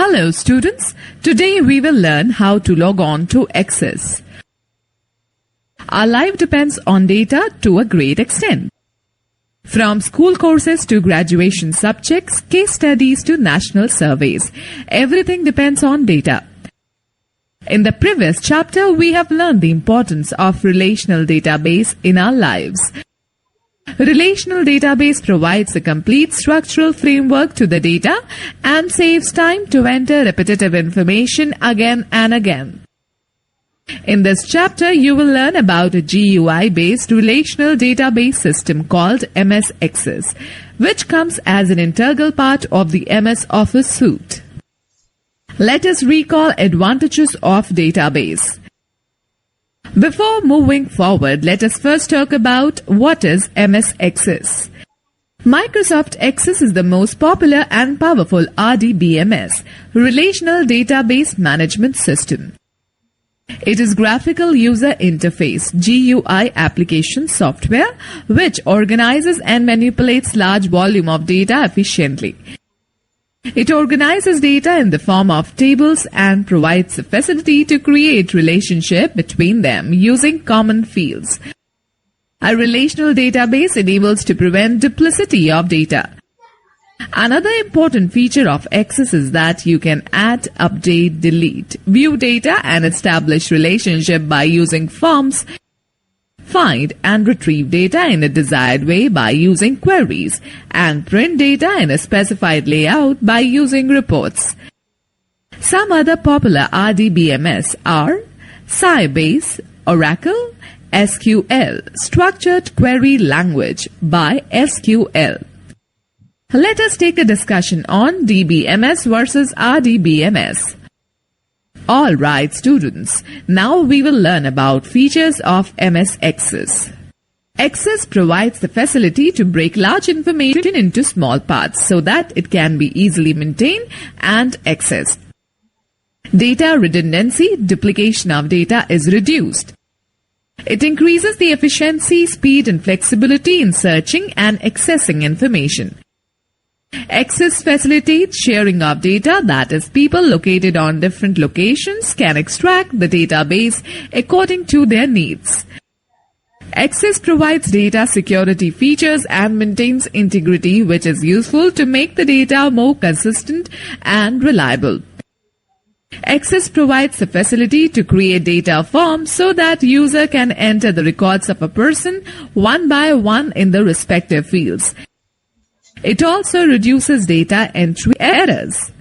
Hello students, today we will learn how to log on to Access. Our life depends on data to a great extent. From school courses to graduation subjects, case studies to national surveys, everything depends on data. In the previous chapter, we have learned the importance of relational database in our lives. Relational database provides a complete structural framework to the data and saves time to enter repetitive information again and again. In this chapter, you will learn about a GUI-based relational database system called MS Access, which comes as an integral part of the MS Office suite. Let us recall advantages of database. Before moving forward, let us first talk about what is MS Access. Microsoft Access is the most popular and powerful RDBMS, Relational Database Management System. It is graphical user interface GUI application software which organizes and manipulates large volume of data efficiently. It organizes data in the form of tables and provides the facility to create relationship between them using common fields. A relational database enables to prevent duplicity of data. Another important feature of Access is that you can add, update, delete, view data and establish relationship by using forms, find and retrieve data in a desired way by using queries, and print data in a specified layout by using reports. Some other popular RDBMS are Sybase, Oracle, SQL, Structured Query Language by SQL. Let us take a discussion on DBMS versus RDBMS. Alright students, now we will learn about features of MS Access. Access provides the facility to break large information into small parts so that it can be easily maintained and accessed. Data redundancy, duplication of data is reduced. It increases the efficiency, speed and flexibility in searching and accessing information. Access facilitates sharing of data, that is, people located on different locations can extract the database according to their needs. Access provides data security features and maintains integrity, which is useful to make the data more consistent and reliable. Access provides the facility to create data forms so that user can enter the records of a person one by one in the respective fields. It also reduces data entry errors.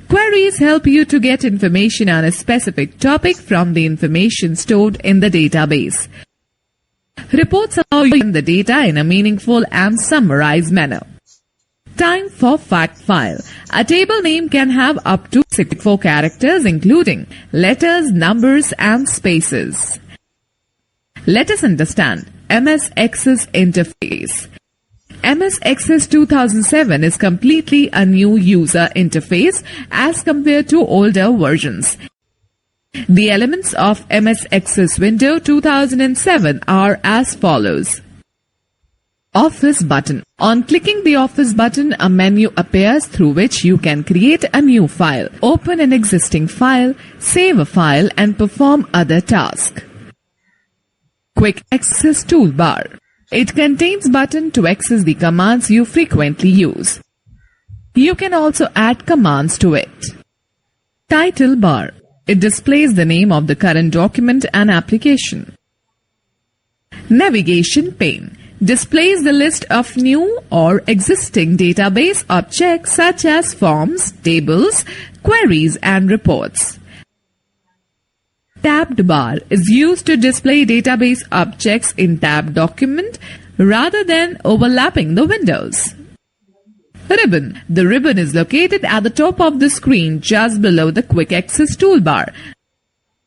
Queries help you to get information on a specific topic from the information stored in the database. Reports allow you to use the data in a meaningful and summarized manner. Time for fact file. A table name can have up to 64 characters including letters, numbers and spaces. Let us understand MS Access interface. MS Access 2007 is completely a new user interface as compared to older versions. The elements of MS Access window 2007 are as follows. Office button. On clicking the Office button, a menu appears through which you can create a new file, open an existing file, save a file and perform other tasks. Quick Access toolbar. It contains button to access the commands you frequently use. You can also add commands to it. Title bar. It displays the name of the current document and application. Navigation pane. Displays the list of new or existing database objects such as forms, tables, queries and reports. Tabbed bar is used to display database objects in tabbed document rather than overlapping the windows. Ribbon. The ribbon is located at the top of the screen just below the Quick Access toolbar.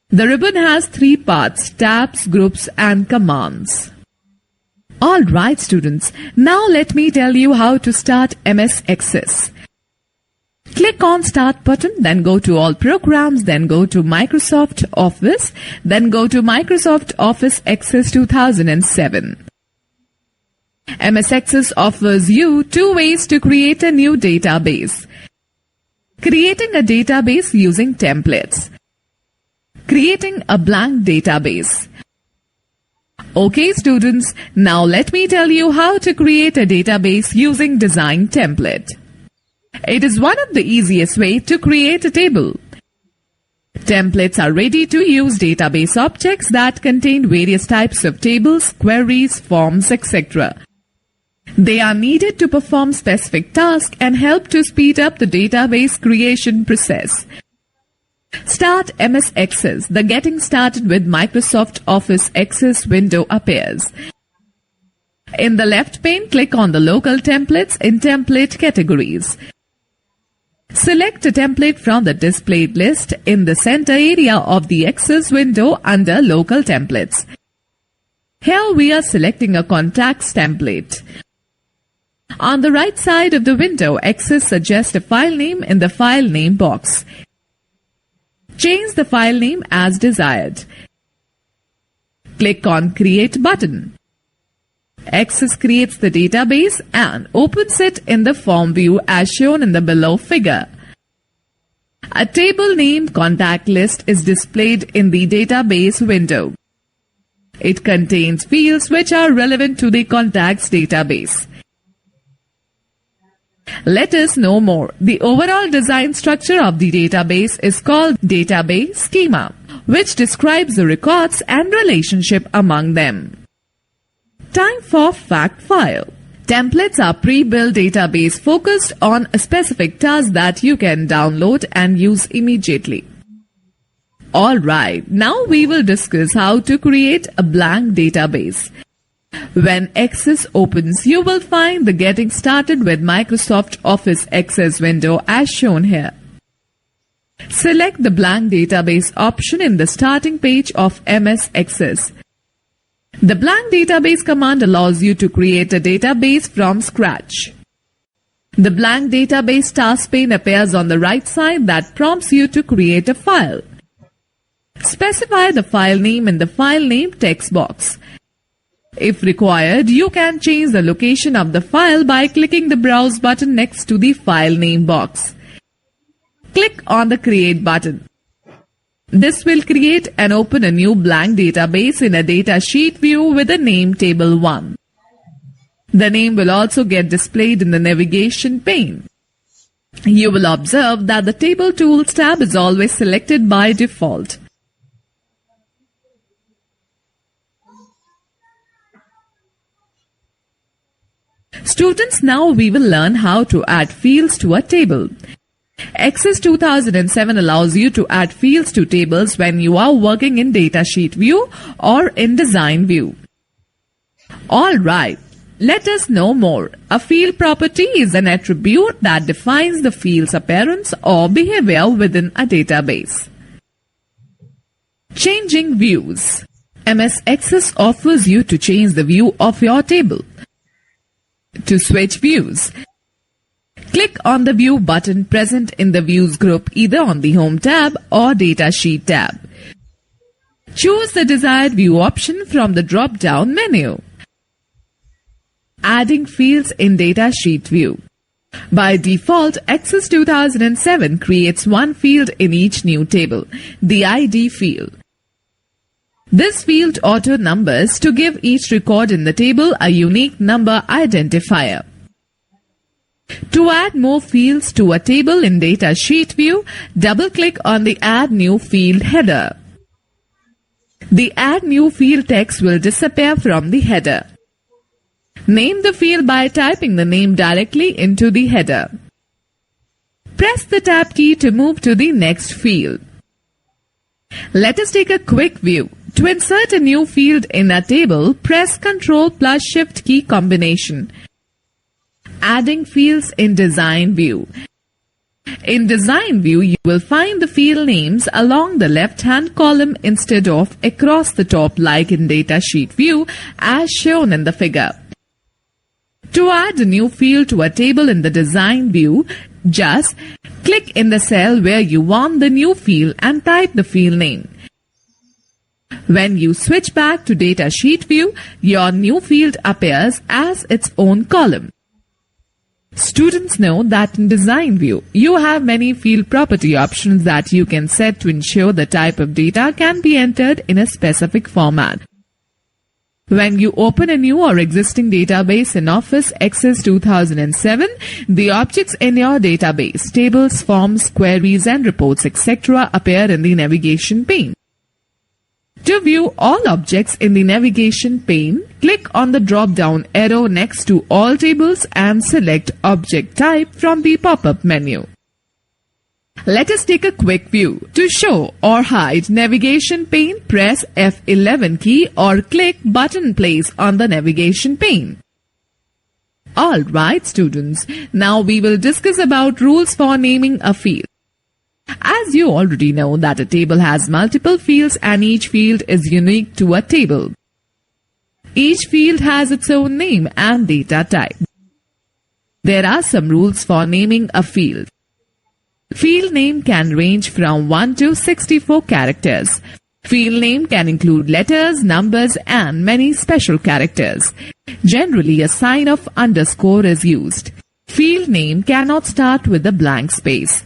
The ribbon has three parts: tabs, groups and commands. Alright students, now let me tell you how to start MS Access. Click on Start button, then go to All Programs, then go to Microsoft Office, then go to Microsoft Office Access 2007. MS Access offers you two ways to create a new database. Creating a database using templates. Creating a blank database. Okay students, now let me tell you how to create a database using design template. It is one of the easiest way to create a table. Templates are ready-to-use database objects that contain various types of tables, queries, forms, etc. They are needed to perform specific tasks and help to speed up the database creation process. Start MS Access. The Getting Started with Microsoft Office Access window appears. In the left pane, click on the local templates in template categories. Select a template from the displayed list in the center area of the Access window under local templates. Here we are selecting a contacts template. On the right side of the window, Access suggests a file name in the file name box. Change the file name as desired. Click on Create button. Access creates the database and opens it in the form view as shown in the below figure. A table name contact list is displayed in the database window. It contains fields which are relevant to the contacts database. Let us know more. The overall design structure of the database is called database schema, which describes the records and relationship among them. Time for fact file. Templates are pre-built database focused on a specific task that you can download and use immediately. Alright, now we will discuss how to create a blank database. When Access opens, you will find the Getting Started with Microsoft Office Access window as shown here. Select the blank database option in the starting page of MS Access. The blank database command allows you to create a database from scratch. The blank database task pane appears on the right side that prompts you to create a file. Specify the file name in the file name text box. If required, you can change the location of the file by clicking the Browse button next to the file name box. Click on the Create button. This will create and open a new blank database in a datasheet view with the name Table 1. The name will also get displayed in the navigation pane. You will observe that the Table Tools tab is always selected by default. Students, now we will learn how to add fields to a table. Access 2007 allows you to add fields to tables when you are working in Datasheet view or in Design view. Alright, let us know more. A field property is an attribute that defines the field's appearance or behavior within a database. Changing views. MS Access offers you to change the view of your table. To switch views, click on the View button present in the Views group either on the Home tab or Datasheet tab. Choose the desired view option from the drop-down menu. Adding fields in Datasheet view. By default, Access 2007 creates one field in each new table, the ID field. This field auto-numbers to give each record in the table a unique number identifier. To add more fields to a table in Datasheet view, double-click on the Add New Field header. The Add New Field text will disappear from the header. Name the field by typing the name directly into the header. Press the Tab key to move to the next field. Let us take a quick view. To insert a new field in a table, press Ctrl plus Shift key combination. Adding fields in Design view. In Design view, you will find the field names along the left-hand column instead of across the top like in Datasheet view as shown in the figure. To add a new field to a table in the Design view, just click in the cell where you want the new field and type the field name. When you switch back to Datasheet view, your new field appears as its own column. Students know that in Design View, you have many field property options that you can set to ensure the type of data can be entered in a specific format. When you open a new or existing database in Office Access 2007, the objects in your database, tables, forms, queries, and reports, etc. appear in the navigation pane. To view all objects in the navigation pane, click on the drop-down arrow next to All Tables and select Object Type from the pop-up menu. Let us take a quick view. To show or hide navigation pane, press F11 key or click button place on the navigation pane. Alright students, now we will discuss about rules for naming a field. As you already know that a table has multiple fields and each field is unique to a table. Each field has its own name and data type. There are some rules for naming a field. Field name can range from 1 to 64 characters. Field name can include letters, numbers, and many special characters. Generally, a sign of underscore is used. Field name cannot start with a blank space.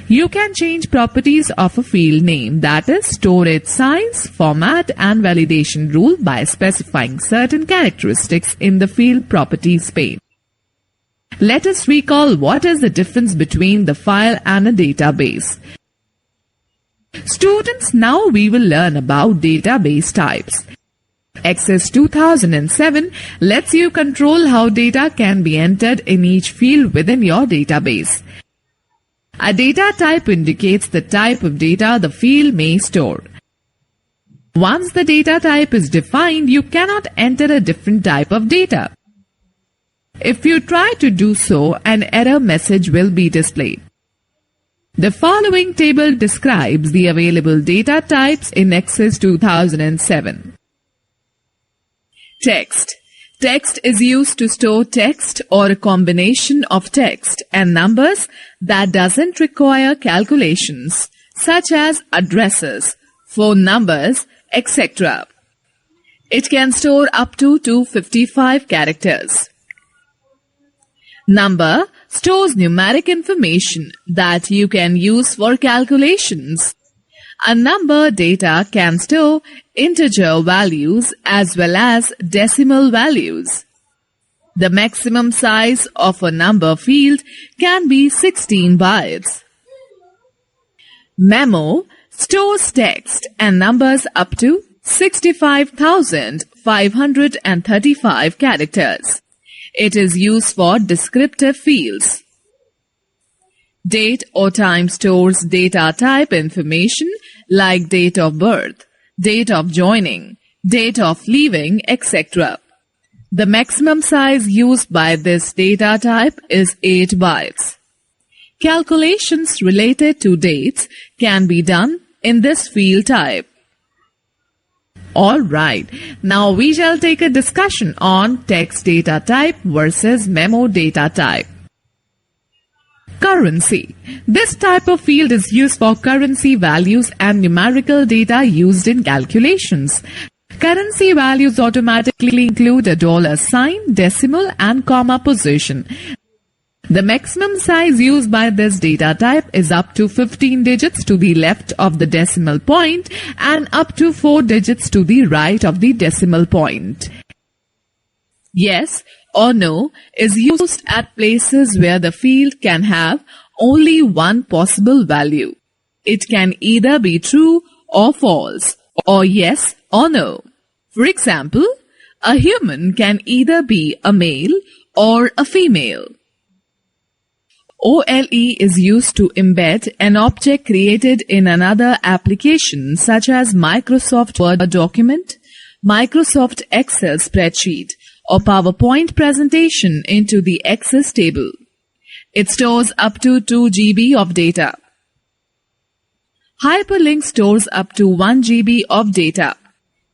You can change properties of a field name, that is, storage size, format, and validation rule by specifying certain characteristics in the field properties pane. Let us recall what is the difference between the file and a database. Students, now we will learn about database types. Access 2007 lets you control how data can be entered in each field within your database. A data type indicates the type of data the field may store. Once the data type is defined, you cannot enter a different type of data. If you try to do so, an error message will be displayed. The following table describes the available data types in Access 2007. Text. Text is used to store text or a combination of text and numbers that doesn't require calculations, such as addresses, phone numbers, etc. It can store up to 255 characters. Number stores numeric information that you can use for calculations. A number data can store integer values as well as decimal values. The maximum size of a number field can be 16 bytes. Memo stores text and numbers up to 65,535 characters. It is used for descriptive fields. Date or time stores data type information like date of birth, date of joining, date of leaving, etc. The maximum size used by this data type is 8 bytes. Calculations related to dates can be done in this field type. Alright, now we shall take a discussion on text data type versus memo data type. Currency. This type of field is used for currency values and numerical data used in calculations. Currency values automatically include a dollar sign, decimal, and comma position. The maximum size used by this data type is up to 15 digits to the left of the decimal point and up to 4 digits to the right of the decimal point. Yes or no is used at places where the field can have only one possible value. It can either be true or false, or yes or no. For example, a human can either be a male or a female. OLE is used to embed an object created in another application such as Microsoft Word document, Microsoft Excel spreadsheet, or PowerPoint presentation into the Access table. It stores up to 2 GB of data. Hyperlink stores up to 1 GB of data.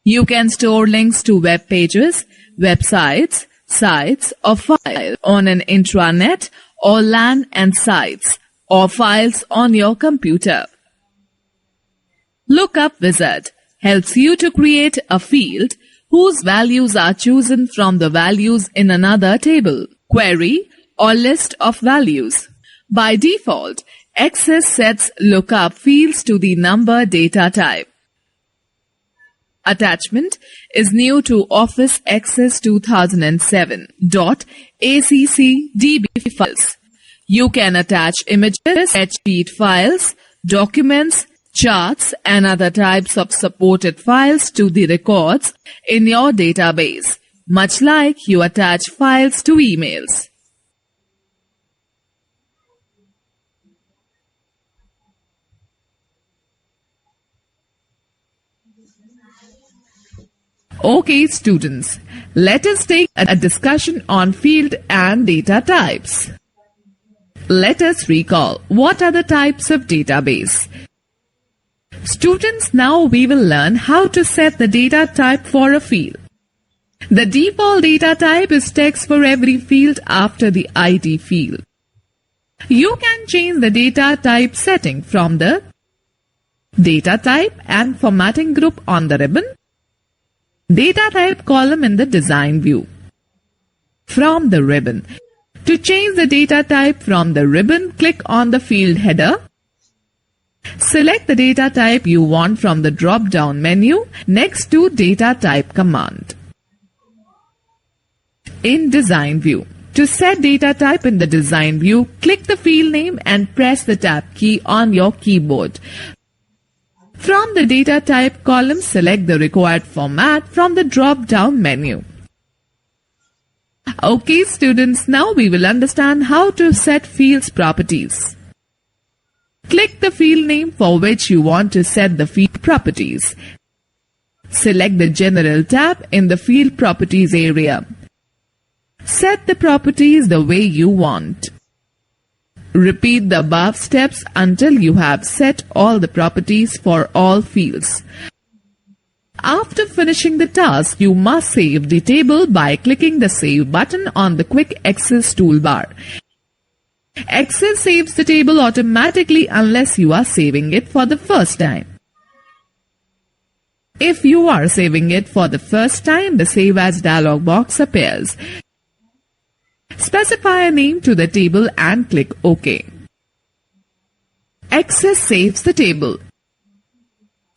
You can store links to web pages, websites, sites, or files on an intranet or LAN and sites, or files on your computer. Lookup Wizard helps you to create a field whose values are chosen from the values in another table. Query or list of values. By default, Access sets lookup fields to the number data type. Attachment is new to Office Access 2007 .accdb files. You can attach images, spreadsheet files, documents, charts, and other types of supported files to the records in your database, much like you attach files to emails. Okay, students, let us take a discussion on field and data types. Let us recall what are the types of database. Students, now we will learn how to set the data type for a field. The default data type is text for every field after the ID field. You can change the data type setting from the Data Type and Formatting group on the ribbon, Data Type column in the Design view. From the ribbon, to change the data type from the ribbon, click on the field header. Select the data type you want from the drop-down menu next to Data Type command. In Design view, to set data type in the Design view, click the field name and press the Tab key on your keyboard. From the Data Type column, select the required format from the drop-down menu. Okay, students, now we will understand how to set fields properties. Click the field name for which you want to set the field properties. Select the General tab in the Field Properties area. Set the properties the way you want. Repeat the above steps until you have set all the properties for all fields. After finishing the task, you must save the table by clicking the Save button on the Quick Access toolbar. Access saves the table automatically unless you are saving it for the first time. If you are saving it for the first time, the Save As dialog box appears. Specify a name to the table and click OK. Access saves the table.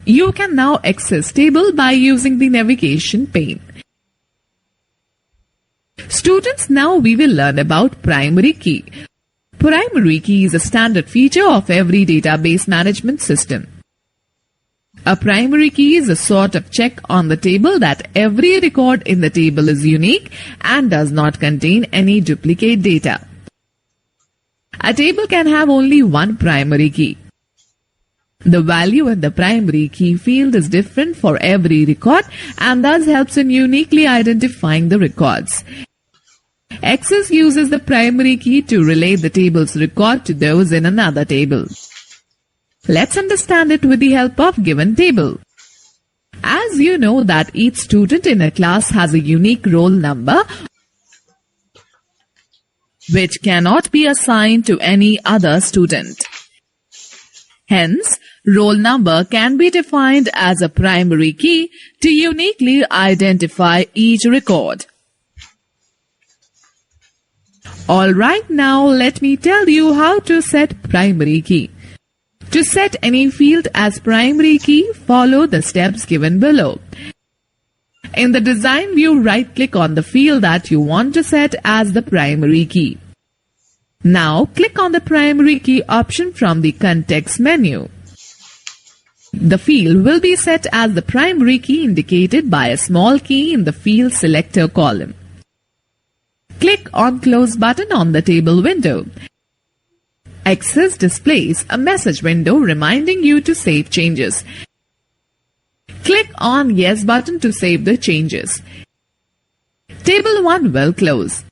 You can now access table by using the navigation pane. Students, now we will learn about primary key. Primary key is a standard feature of every database management system. A primary key is a sort of check on the table that every record in the table is unique and does not contain any duplicate data. A table can have only one primary key. The value in the primary key field is different for every record and thus helps in uniquely identifying the records. Access uses the primary key to relate the table's record to those in another table. Let's understand it with the help of given table. As you know that each student in a class has a unique roll number which cannot be assigned to any other student. Hence, roll number can be defined as a primary key to uniquely identify each record. Alright, now let me tell you how to set primary key. To set any field as primary key, follow the steps given below. In the Design view, right-click on the field that you want to set as the primary key. Now, click on the primary key option from the Context menu. The field will be set as the primary key indicated by a small key in the Field Selector column. Click on Close button on the table window. Access displays a message window reminding you to save changes. Click on Yes button to save the changes. Table 1 will close.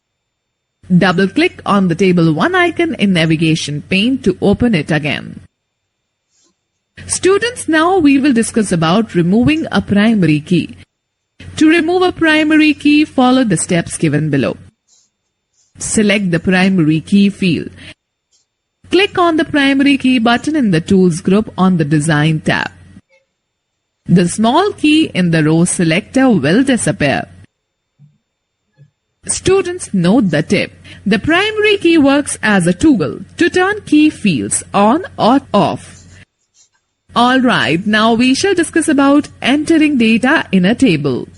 Double-click on the Table 1 icon in Navigation pane to open it again. Students, now we will discuss about removing a primary key. To remove a primary key, follow the steps given below. Select the primary key field. Click on the primary key button in the Tools group on the Design tab. The small key in the row selector will disappear. Students, note the tip. The primary key works as a toggle to turn key fields on or off. Alright, now we shall discuss about entering data in a table.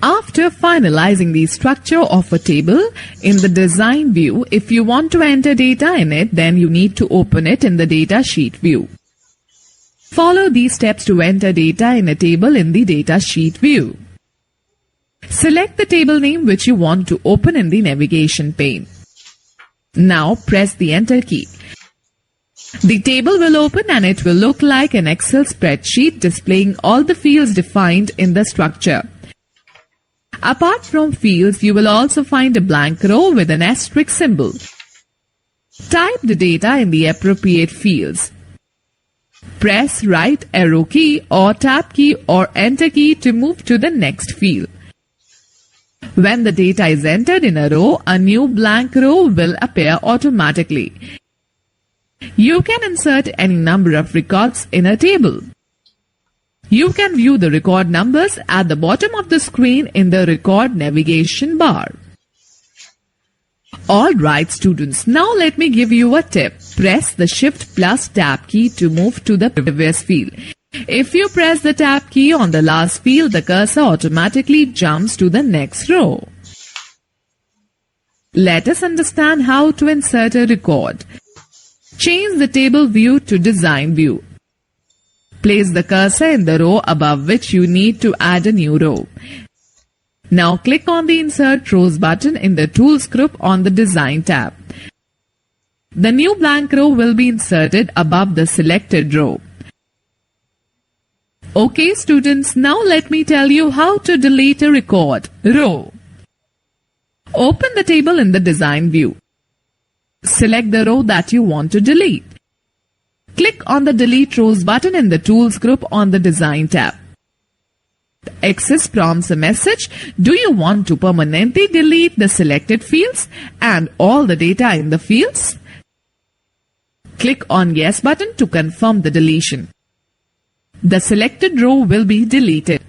After finalizing the structure of a table in the design view, if you want to enter data in it, then you need to open it in the data sheet view. Follow these steps to enter data in a table in the data sheet view. Select the table name which you want to open in the navigation pane. Now press the enter key. The table will open and it will look like an Excel spreadsheet displaying all the fields defined in the structure. Apart from fields, you will also find a blank row with an asterisk symbol. Type the data in the appropriate fields. Press right arrow key or tab key or enter key to move to the next field. When the data is entered in a row, a new blank row will appear automatically. You can insert any number of records in a table. You can view the record numbers at the bottom of the screen in the record navigation bar. Alright students, now let me give you a tip. Press the Shift plus Tab key to move to the previous field. If you press the Tab key on the last field, the cursor automatically jumps to the next row. Let us understand how to insert a record. Change the table view to design view. Place the cursor in the row above which you need to add a new row. Now click on the Insert Rows button in the Tools group on the Design tab. The new blank row will be inserted above the selected row. Okay students, now let me tell you how to delete a record row. Open the table in the Design view. Select the row that you want to delete. Click on the Delete Rows button in the Tools group on the Design tab. Access prompts a message. Do you want to permanently delete the selected fields and all the data in the fields? Click on Yes button to confirm the deletion. The selected row will be deleted.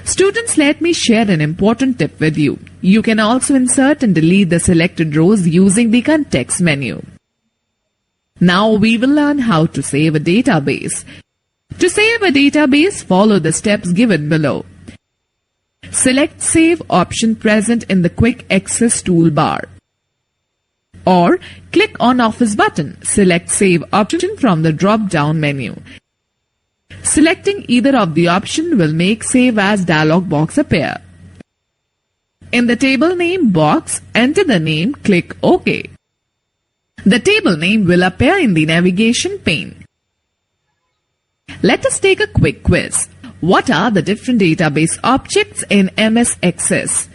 Students, let me share an important tip with you. You can also insert and delete the selected rows using the context menu. Now we will learn how to save a database. To save a database, follow the steps given below. Select Save option present in the Quick Access toolbar. Or click on Office button. Select Save option from the drop-down menu. Selecting either of the option will make Save As dialog box appear. In the table name box, enter the name, click OK. The table name will appear in the navigation pane. Let us take a quick quiz. What are the different database objects in MS Access?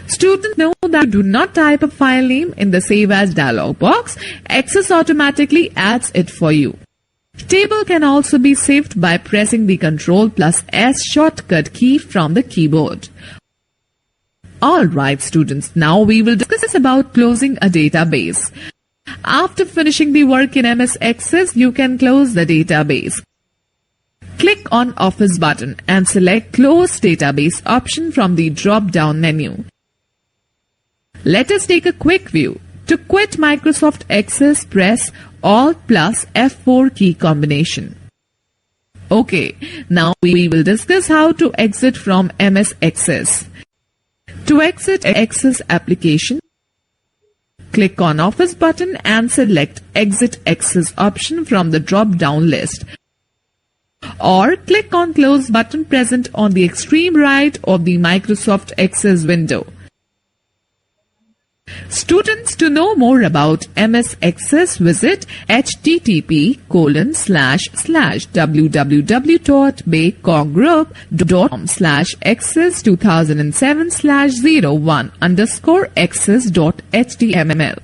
Students, know that you do not type a file name in the Save As dialog box. Access automatically adds it for you. Table can also be saved by pressing the Ctrl+S shortcut key from the keyboard. Alright students, now we will discuss about closing a database. After finishing the work in MS Access, you can close the database. Click on Office button and select Close Database option from the drop-down menu. Let us take a quick view. To quit Microsoft Access, press Alt plus F4 key combination. Okay, now we will discuss how to exit from MS Access. To exit Access application, click on Office button and select Exit Access option from the drop-down list. Or click on Close button present on the extreme right of the Microsoft Access window. Students, to know more about MS Access, visit http://www.baycongroup.com/access2007/01_access.html.